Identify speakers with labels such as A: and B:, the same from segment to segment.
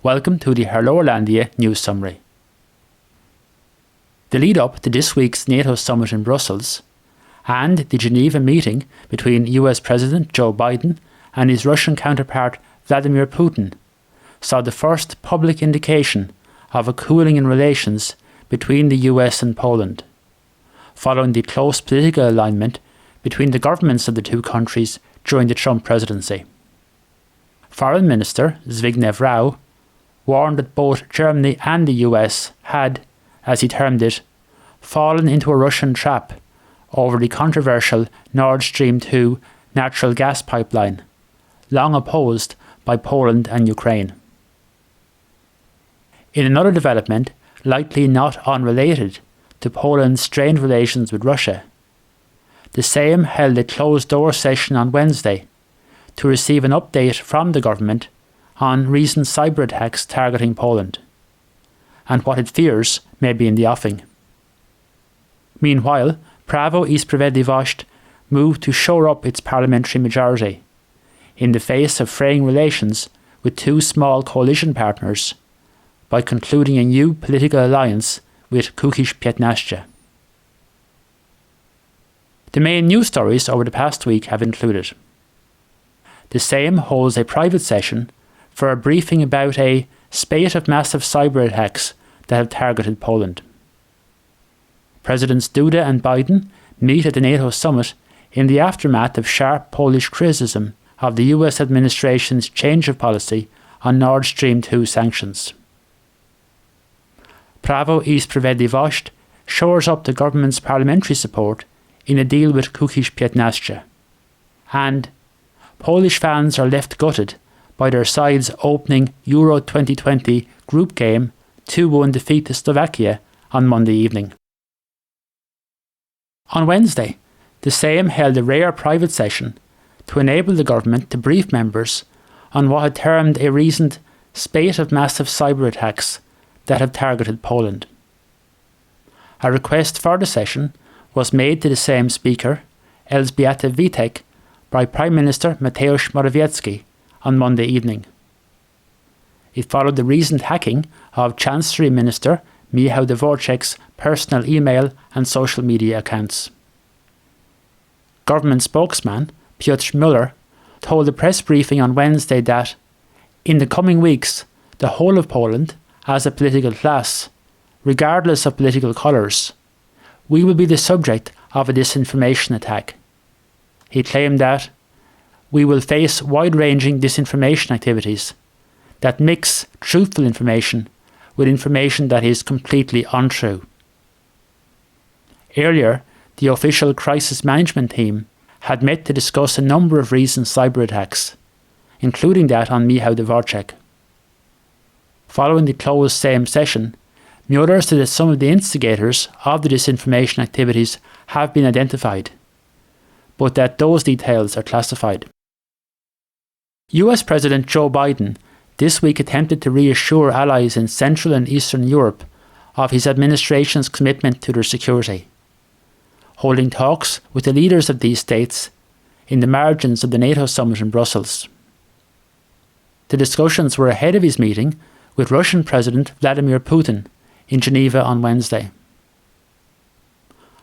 A: Welcome to the Irlandia news summary. The lead up to this week's NATO summit in Brussels and the Geneva meeting between US President Joe Biden and his Russian counterpart Vladimir Putin saw the first public indication of a cooling in relations between the US and Poland, following the close political alignment between the governments of the two countries during the Trump presidency. Foreign Minister Zbigniew Prawo warned that both Germany and the US had, as he termed it, fallen into a Russian trap over the controversial Nord Stream 2 natural gas pipeline, long opposed by Poland and Ukraine. In another development, likely not unrelated to Poland's strained relations with Russia, the Sejm held a closed-door session on Wednesday to receive an update from the government on recent cyberattacks targeting Poland, and what it fears may be in the offing. Meanwhile, Prawo i Sprawiedliwość moved to shore up its parliamentary majority, in the face of fraying relations with two small coalition partners, by concluding a new political alliance with Kukiz 15. The main news stories over the past week have included: the Sejm holds a private session for a briefing about a spate of massive cyber-attacks that have targeted Poland. Presidents Duda and Biden meet at the NATO summit in the aftermath of sharp Polish criticism of the US administration's change of policy on Nord Stream 2 sanctions. Prawo i Sprawiedliwość shores up the government's parliamentary support in a deal with Kukiz 15. And Polish fans are left gutted by their side's opening Euro 2020 group game 2-1 defeat to Slovakia on Monday evening. On Wednesday, the Sejm held a rare private session to enable the government to brief members on what it termed a recent spate of massive cyber-attacks that have targeted Poland. A request for the session was made to the Sejm Speaker, Elżbieta Witek, by Prime Minister Mateusz Morawiecki on Monday evening. It followed the recent hacking of Chancery Minister Michał Dworczak's personal email and social media accounts. Government spokesman Piotr Müller told the press briefing on Wednesday that, in the coming weeks, the whole of Poland, as a political class, regardless of political colours, we will be the subject of a disinformation attack. He claimed that we will face wide-ranging disinformation activities that mix truthful information with information that is completely untrue. Earlier, the official crisis management team had met to discuss a number of recent cyber-attacks, including that on Michał Dworczak. Following the closed Sejm session, Müller said that some of the instigators of the disinformation activities have been identified, but that those details are classified. US President Joe Biden this week attempted to reassure allies in Central and Eastern Europe of his administration's commitment to their security, holding talks with the leaders of these states in the margins of the NATO summit in Brussels. The discussions were ahead of his meeting with Russian President Vladimir Putin in Geneva on Wednesday.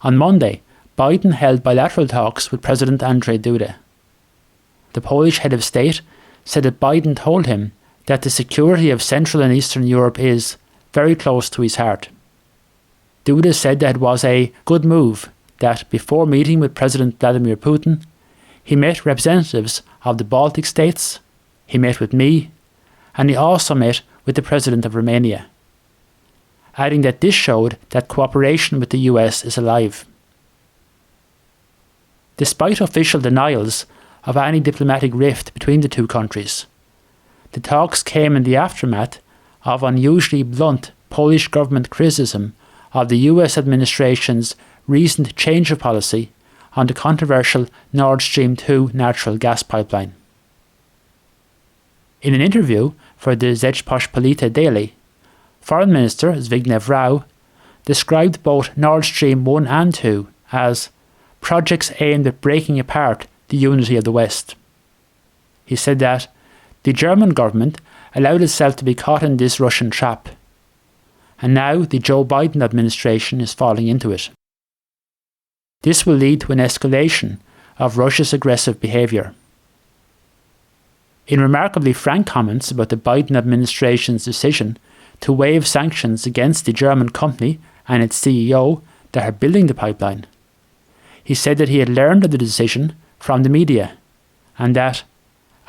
A: On Monday, Biden held bilateral talks with President Andrzej Duda. The Polish head of state said that Biden told him that the security of Central and Eastern Europe is very close to his heart. Duda said that it was a good move that, before meeting with President Vladimir Putin, he met representatives of the Baltic states, he met with me, and he also met with the President of Romania, adding that this showed that cooperation with the US is alive. Despite official denials of any diplomatic rift between the two countries, the talks came in the aftermath of unusually blunt Polish government criticism of the US administration's recent change of policy on the controversial Nord Stream 2 natural gas pipeline. In an interview for the Rzeczpospolita Daily, Foreign Minister Zbigniew Prawo described both Nord Stream 1 and 2 as projects aimed at breaking apart the unity of the West. He said that the German government allowed itself to be caught in this Russian trap, and now the Joe Biden administration is falling into it. This will lead to an escalation of Russia's aggressive behaviour. In remarkably frank comments about the Biden administration's decision to waive sanctions against the German company and its CEO that are building the pipeline, he said that he had learned of the decision from the media, and that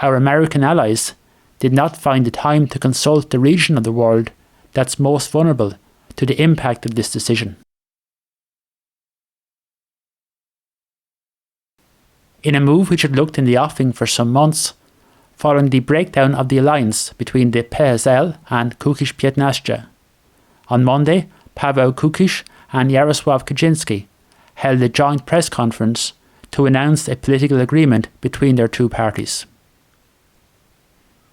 A: our American allies did not find the time to consult the region of the world that's most vulnerable to the impact of this decision. In a move which had looked in the offing for some months, following the breakdown of the alliance between the PSL and Kukiz Piętnaście, on Monday, Paweł Kukiz and Jarosław Kaczyński held a joint press conference to announce a political agreement between their two parties.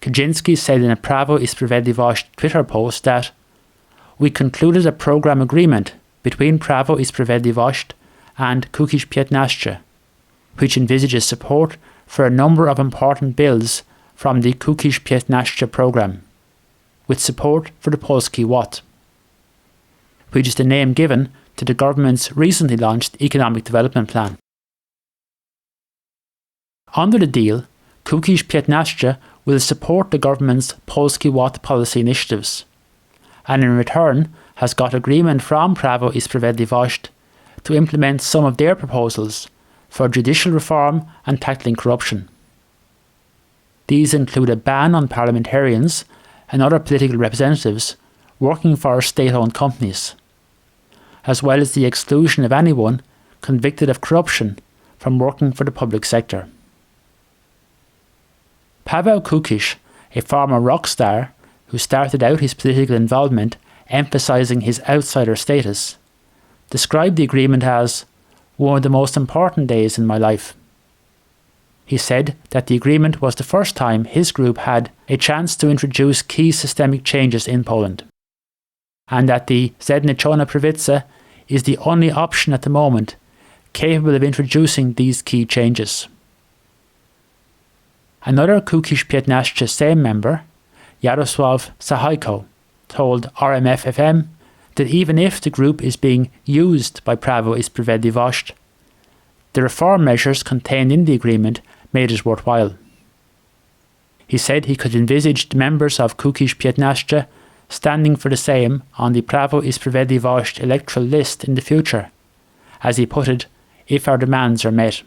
A: Kaczyński said in a Prawo i Sprawiedliwość Twitter post that we concluded a programme agreement between Prawo i Sprawiedliwość and Kukiz Piętnaście, which envisages support for a number of important bills from the Kukiz Piętnaście programme, with support for the Polski Ład, which is the name given to the government's recently launched economic development plan. Under the deal, Kukiz Piętnaście will support the government's Polski Ład policy initiatives, and in return has got agreement from Prawo i Sprawiedliwość to implement some of their proposals for judicial reform and tackling corruption. These include a ban on parliamentarians and other political representatives working for state-owned companies, as well as the exclusion of anyone convicted of corruption from working for the public sector. Paweł Kukiz, a former rock star who started out his political involvement emphasising his outsider status, described the agreement as one of the most important days in my life. He said that the agreement was the first time his group had a chance to introduce key systemic changes in Poland, and that the Zjednoczona Prawica is the only option at the moment capable of introducing these key changes. Another Kukiz Piętnaście Sejm member, Jarosław Sejm, told RMF-FM that even if the group is being used by Prawo i Sprawiedliwość, the reform measures contained in the agreement made it worthwhile. He said he could envisage the members of Kukiz Piętnaście standing for the Sejm on the Prawo i Sprawiedliwość electoral list in the future, as he put it, if our demands are met.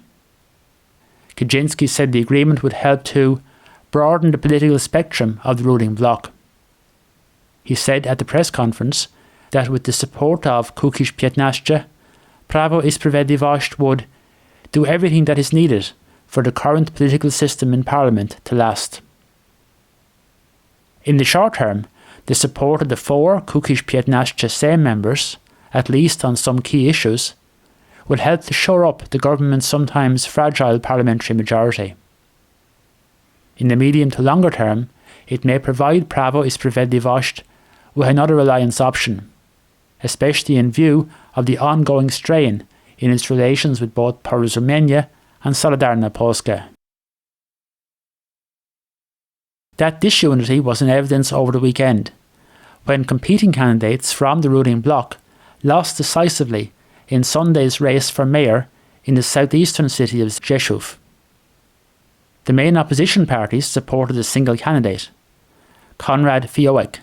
A: Kaczyński said the agreement would help to broaden the political spectrum of the ruling bloc. He said at the press conference that with the support of Kukiz Piętnaście, Prawo i Sprawiedliwość would do everything that is needed for the current political system in Parliament to last. In the short term, the support of the 4 Kukiz Piętnaście Sejm members, at least on some key issues, will help to shore up the government's sometimes fragile parliamentary majority. In the medium to longer term, it may provide Prawo i Sprawiedliwość with another alliance option, especially in view of the ongoing strain in its relations with both Porozumienie and Solidarna Polska. That disunity was in evidence over the weekend, when competing candidates from the ruling bloc lost decisively in Sunday's race for mayor in the southeastern city of Rzeszów. The main opposition parties supported a single candidate, Konrad Fiołek,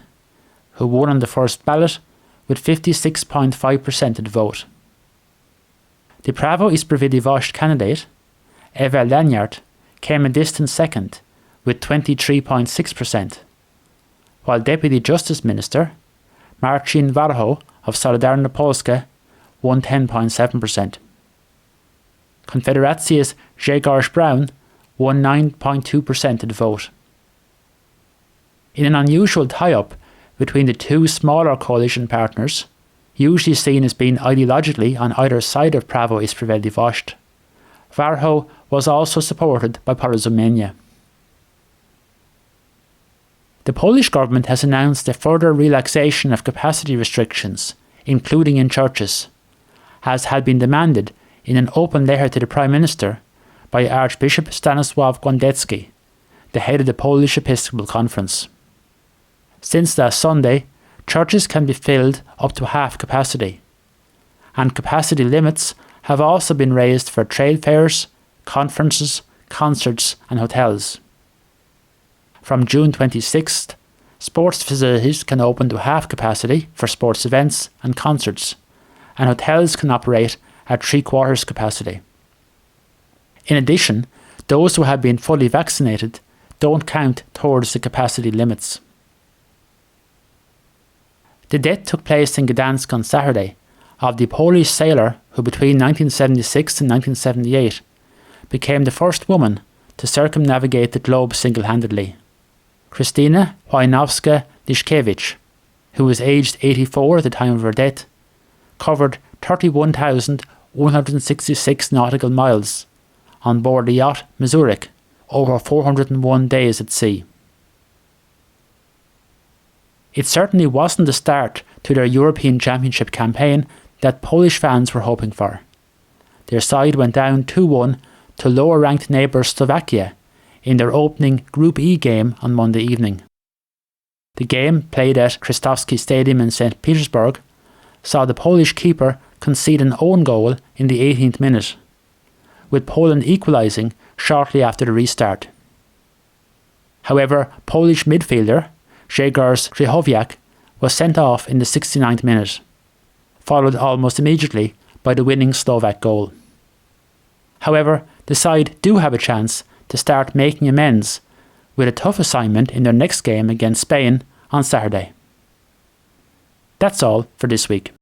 A: who won on the first ballot with 56.5% of the vote. The Prawo i Sprawiedliwość candidate, Ewa Leniart, came a distant second with 23.6%, while Deputy Justice Minister Marcin Warchoł of Solidarna Polska won 10.7%. Konfederacja's Grzegorz Braun won 9.2% of the vote. In an unusual tie-up between the two smaller coalition partners, usually seen as being ideologically on either side of Prawo i Sprawiedliwość, Warchoł was also supported by Porozumienie. The Polish government has announced a further relaxation of capacity restrictions, including in churches, as had been demanded in an open letter to the Prime Minister by Archbishop Stanisław Gondecki, the head of the Polish Episcopal Conference. Since last Sunday, churches can be filled up to half capacity, and capacity limits have also been raised for trade fairs, conferences, concerts and hotels. From June 26th, sports facilities can open to half capacity for sports events and concerts, and hotels can operate at 3/4 capacity. In addition, those who have been fully vaccinated don't count towards the capacity limits. The death took place in Gdansk on Saturday of the Polish sailor who between 1976 and 1978 became the first woman to circumnavigate the globe single-handedly. Krystyna Wojnowska-Liszkiewicz, who was aged 84 at the time of her death, covered 31,166 nautical miles on board the yacht Mazurek over 401 days at sea. It certainly wasn't the start to their European Championship campaign that Polish fans were hoping for. Their side went down 2-1 to lower-ranked neighbour Slovakia in their opening Group E game on Monday evening. The game, played at Krystowski Stadium in St. Petersburg, saw the Polish keeper concede an own goal in the 18th minute, with Poland equalising shortly after the restart. However, Polish midfielder Grzegorz Krychowiak was sent off in the 69th minute, followed almost immediately by the winning Slovak goal. However, the side do have a chance to start making amends with a tough assignment in their next game against Spain on Saturday. That's all for this week.